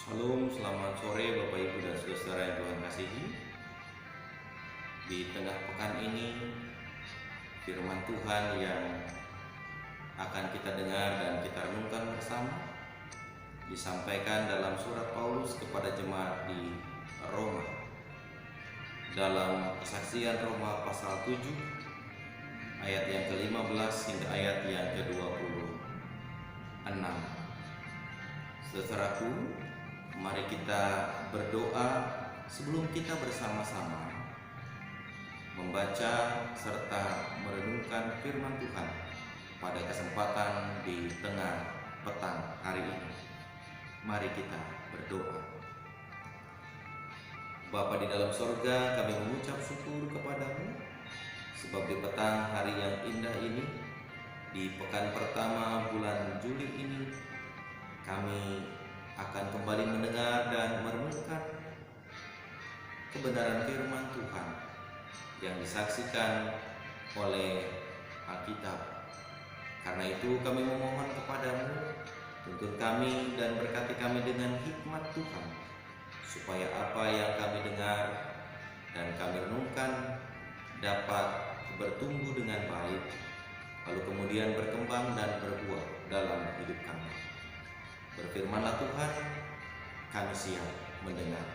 Shalom, selamat sore Bapak Ibu dan saudara yang Tuhan kasihi. Di tengah pekan ini, firman Tuhan yang akan kita dengar dan kita renungkan bersama disampaikan dalam surat Paulus kepada jemaat di Roma. Dalam kesaksian Roma pasal 7 ayat yang ke-15 hingga ayat yang ke-26. Saudaraku, mari kita berdoa sebelum kita bersama-sama membaca serta merenungkan firman Tuhan pada kesempatan di tengah petang hari ini. Mari kita berdoa. Bapa di dalam sorga, kami mengucap syukur kepadamu sebab di petang hari yang indah ini, di pekan pertama bulan Juli ini, kami akan kembali mendengar dan merenungkan kebenaran firman Tuhan yang disaksikan oleh Alkitab. Karena itu kami memohon kepadamu, tuntun kami dan berkati kami dengan hikmat Tuhan, supaya apa yang kami dengar dan kami renungkan dapat bertumbuh dengan baik, lalu kemudian berkembang dan berbuah dalam hidup kami. Berfirmanlah Tuhan, kami siap mendengar.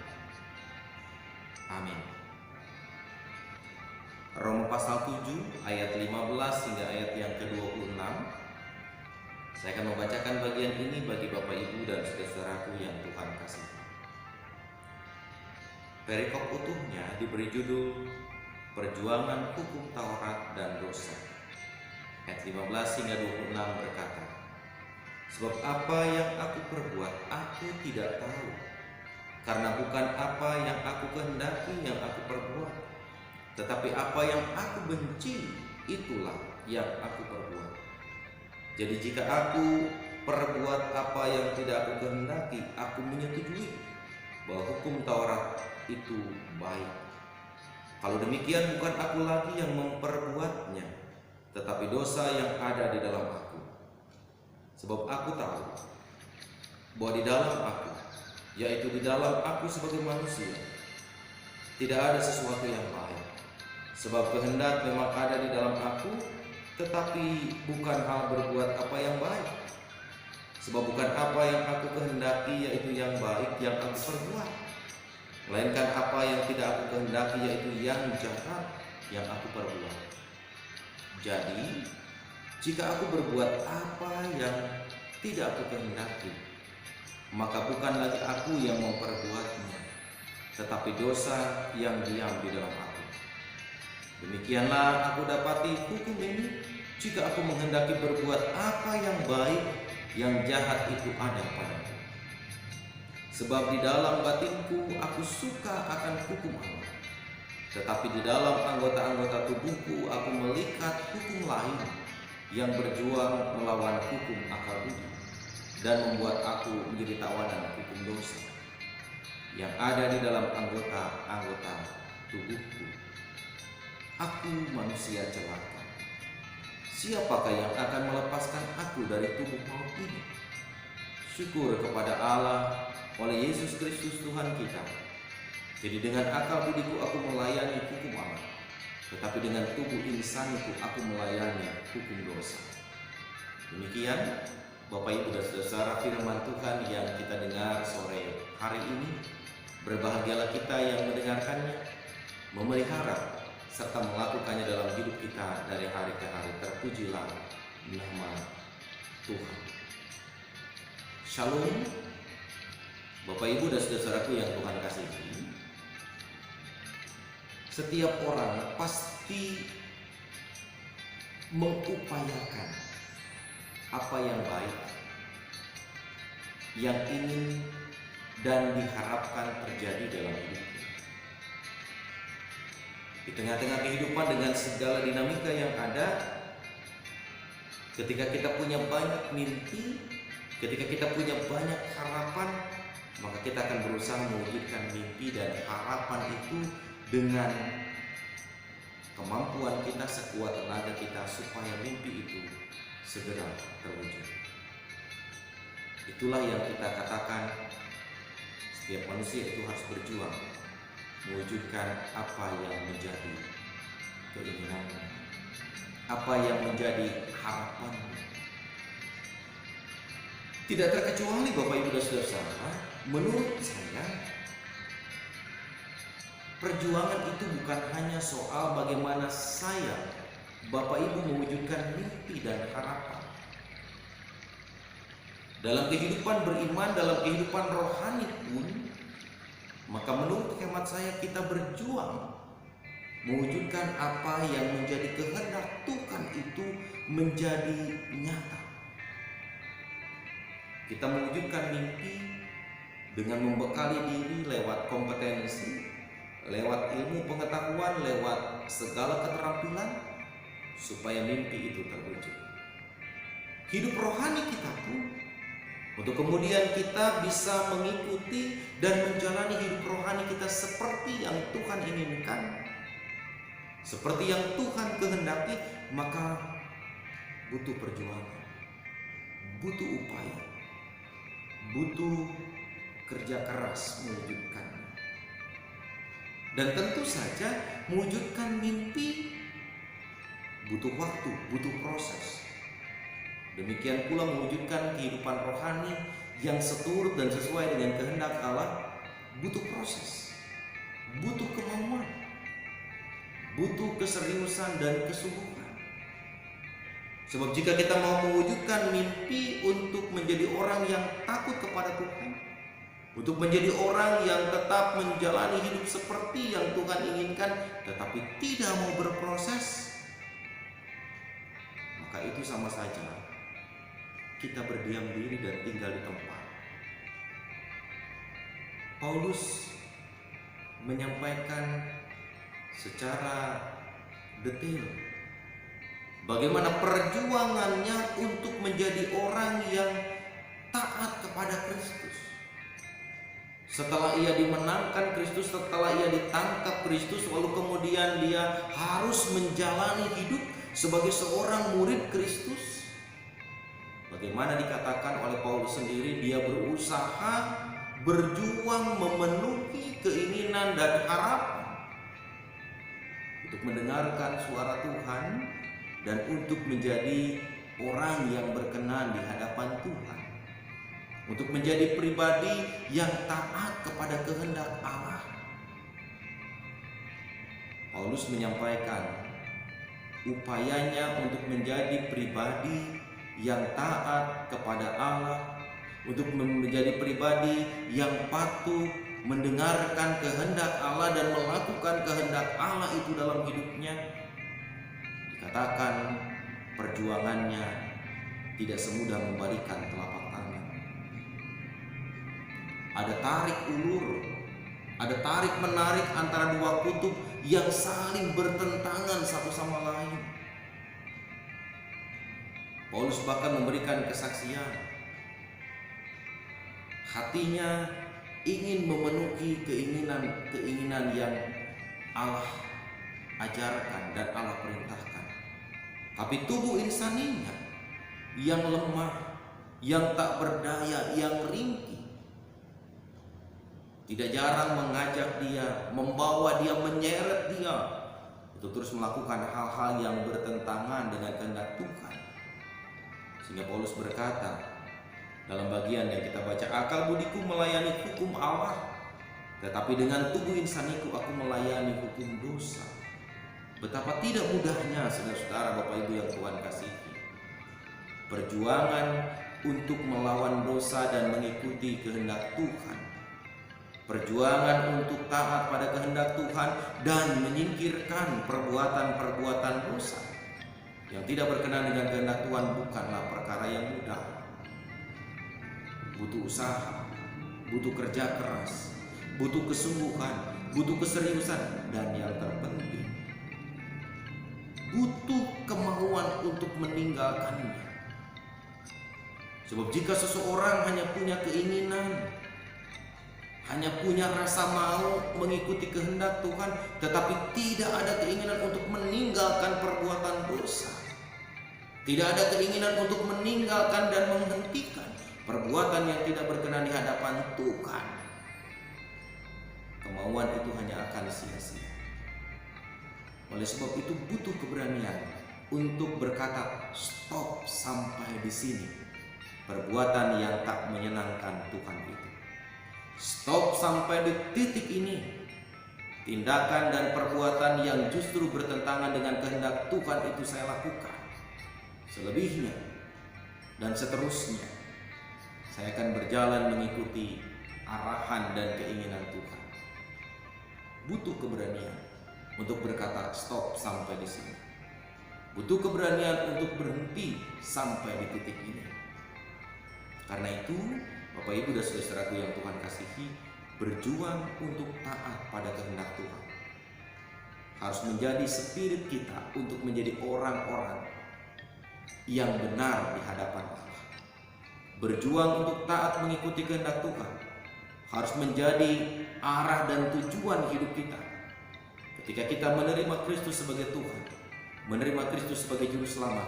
Amin. Roma pasal 7 ayat 15 hingga ayat yang ke-26. Saya akan membacakan bagian ini bagi Bapak Ibu dan saudaraku yang Tuhan kasihi. Perikop utuhnya diberi judul Perjuangan Hukum Taurat dan Dosa. Ayat 15 hingga 26 berkata, sebab apa yang aku perbuat aku tidak tahu, karena bukan apa yang aku kehendaki yang aku perbuat, tetapi apa yang aku benci itulah yang aku perbuat. Jadi jika aku perbuat apa yang tidak aku kehendaki, aku menyetujui bahwa hukum Taurat itu baik. Kalau demikian bukan aku lagi yang memperbuatnya, tetapi dosa yang ada di dalam aku. Sebab aku tahu bahwa di dalam aku, yaitu di dalam aku sebagai manusia, tidak ada sesuatu yang baik. Sebab kehendak memang ada di dalam aku, tetapi bukan hal berbuat apa yang baik. Sebab bukan apa yang aku kehendaki, yaitu yang baik, yang aku perbuat, melainkan apa yang tidak aku kehendaki, yaitu yang jahat, yang aku perbuat. Jadi jika aku berbuat apa yang tidak aku kehendaki, maka bukan lagi aku yang memperbuatnya, tetapi dosa yang diam di dalam aku. Demikianlah aku dapati hukum ini, jika aku menghendaki berbuat apa yang baik, yang jahat itu ada padaku. Sebab di dalam batinku aku suka akan hukum Allah, tetapi di dalam anggota-anggota tubuhku aku melihat hukum lain yang berjuang melawan hukum akal budi dan membuat aku menjadi tawanan hukum dosa yang ada di dalam anggota-anggota tubuhku. Aku manusia celaka. Siapakah yang akan melepaskan aku dari tubuh maut ini? Syukur kepada Allah oleh Yesus Kristus Tuhan kita. Jadi dengan akal budiku aku melayani hukum Allah, tetapi dengan tubuh insaniku aku melayani hukum dosa. Demikian Bapak Ibu dan saudara firman Tuhan yang kita dengar sore hari ini. Berbahagialah kita yang mendengarkannya, memelihara serta melakukannya dalam hidup kita dari hari ke hari. Terpujilah nama Tuhan. Shalom Bapak Ibu dan saudaraku yang Tuhan kasihi. Setiap orang pasti mengupayakan apa yang baik, yang ingin dan diharapkan terjadi dalam hidupnya. Di tengah-tengah kehidupan dengan segala dinamika yang ada, ketika kita punya banyak mimpi, ketika kita punya banyak harapan, maka kita akan berusaha mewujudkan mimpi dan harapan itu dengan kemampuan kita sekuat tenaga kita supaya mimpi itu segera terwujud. Itulah yang kita katakan Setiap manusia itu harus berjuang mewujudkan apa yang menjadi keinginannya, apa yang menjadi harapannya. Tidak terkecuali Bapak Ibu dan Saudara, menurut saya perjuangan itu bukan hanya soal bagaimana saya, Bapak Ibu, mewujudkan mimpi dan harapan. Dalam kehidupan beriman, dalam kehidupan rohani pun, maka menurut hemat saya kita berjuang mewujudkan apa yang menjadi kehendak Tuhan itu menjadi nyata. Kita mewujudkan mimpi dengan membekali diri lewat kompetensi, lewat ilmu pengetahuan, lewat segala keterampilan, supaya mimpi itu terwujud. Hidup rohani kita pun, untuk kemudian kita bisa mengikuti dan menjalani hidup rohani kita seperti yang Tuhan inginkan, seperti yang Tuhan kehendaki, maka butuh perjuangan, butuh upaya, butuh kerja keras mewujudkannya. Dan tentu saja mewujudkan mimpi butuh waktu, butuh proses. Demikian pula mewujudkan kehidupan rohani yang seturut dan sesuai dengan kehendak Allah butuh proses, butuh kemauan, butuh keseriusan dan kesungguhan. Sebab jika kita mau mewujudkan mimpi untuk menjadi orang yang takut kepada Tuhan, untuk menjadi orang yang tetap menjalani hidup seperti yang Tuhan inginkan, tetapi tidak mau berproses, maka itu sama saja kita berdiam diri dan tinggal di tempat. Paulus menyampaikan secara detail bagaimana perjuangannya untuk menjadi orang yang taat kepada Kristus. Setelah ia dimenangkan Kristus, setelah ia ditangkap Kristus, lalu kemudian dia harus menjalani hidup sebagai seorang murid Kristus. Bagaimana dikatakan oleh Paulus sendiri, dia berusaha berjuang memenuhi keinginan dan harapan untuk mendengarkan suara Tuhan dan untuk menjadi orang yang berkenan di hadapan Tuhan, untuk menjadi pribadi yang taat kepada kehendak Allah. Paulus menyampaikan upayanya untuk menjadi pribadi yang taat kepada Allah, untuk menjadi pribadi yang patuh mendengarkan kehendak Allah dan melakukan kehendak Allah itu dalam hidupnya. Dikatakan perjuangannya tidak semudah membalikan telapak tangan. Ada tarik ulur, ada tarik menarik antara dua kutub yang saling bertentangan satu sama lain. Paulus bahkan memberikan kesaksian, hatinya ingin memenuhi keinginan yang Allah ajarkan dan Allah perintahkan. Tapi tubuh insaninya yang lemah, yang tak berdaya, yang ringkih, tidak jarang mengajak dia, membawa dia, menyeret dia untuk terus melakukan hal-hal yang bertentangan dengan kehendak Tuhan. Sehingga Paulus berkata dalam bagian yang kita baca, akal budiku melayani hukum Allah, tetapi dengan tubuh insaniku aku melayani hukum dosa. Betapa tidak mudahnya saudara-saudara, Bapak Ibu yang Tuhan kasihi, perjuangan untuk melawan dosa dan mengikuti kehendak Tuhan, perjuangan untuk taat pada kehendak Tuhan dan menyingkirkan perbuatan-perbuatan dosa yang tidak berkenan dengan kehendak Tuhan bukanlah perkara yang mudah. Butuh usaha, butuh kerja keras, butuh kesungguhan, butuh keseriusan, dan yang terpenting, butuh kemauan untuk meninggalkannya. Sebab jika seseorang hanya punya keinginan, hanya punya rasa mau mengikuti kehendak Tuhan, tetapi tidak ada keinginan untuk meninggalkan perbuatan dosa, tidak ada keinginan untuk meninggalkan dan menghentikan perbuatan yang tidak berkenan di hadapan Tuhan, kemauan itu hanya akan sia-sia. Oleh sebab itu butuh keberanian untuk berkata stop sampai di sini. Perbuatan yang tak menyenangkan Tuhan itu. Stop sampai di titik ini. Tindakan dan perbuatan yang justru bertentangan dengan kehendak Tuhan itu saya lakukan. Selebihnya dan seterusnya, saya akan berjalan mengikuti arahan dan keinginan Tuhan. Butuh keberanian untuk berkata stop sampai di sini. Butuh keberanian untuk berhenti sampai di titik ini. Karena itu, Bapak Ibu dan saudaraku yang Tuhan kasihi, berjuang untuk taat pada kehendak Tuhan harus menjadi spirit kita untuk menjadi orang-orang yang benar di hadapan Allah. Berjuang untuk taat mengikuti kehendak Tuhan harus menjadi arah dan tujuan hidup kita. Ketika kita menerima Kristus sebagai Tuhan, menerima Kristus sebagai juru selamat,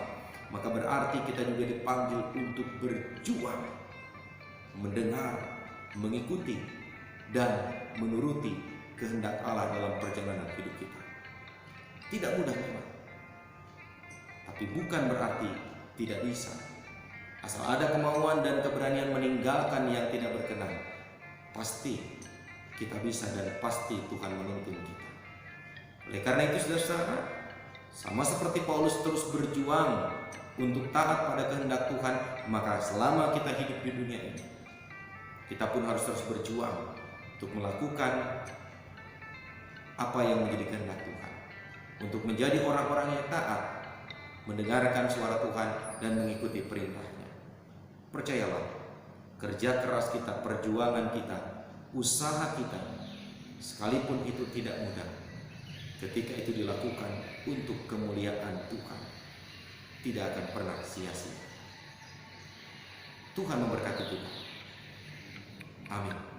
maka berarti kita juga dipanggil untuk berjuang, mendengar, mengikuti, dan menuruti kehendak Allah dalam perjalanan hidup kita. Tidak mudah memang, tapi bukan berarti tidak bisa. Asal ada kemauan dan keberanian meninggalkan yang tidak berkenan, pasti kita bisa dan pasti Tuhan menuntun kita. Oleh karena itu saudara-saudara, sama seperti Paulus terus berjuang untuk taat pada kehendak Tuhan, maka selama kita hidup di dunia ini, kita pun harus terus berjuang untuk melakukan apa yang menjadi kehendak Tuhan, untuk menjadi orang-orang yang taat, mendengarkan suara Tuhan dan mengikuti perintahnya. Percayalah, kerja keras kita, perjuangan kita, usaha kita, sekalipun itu tidak mudah, ketika itu dilakukan untuk kemuliaan Tuhan, tidak akan pernah sia-sia. Tuhan memberkati kita. Amin.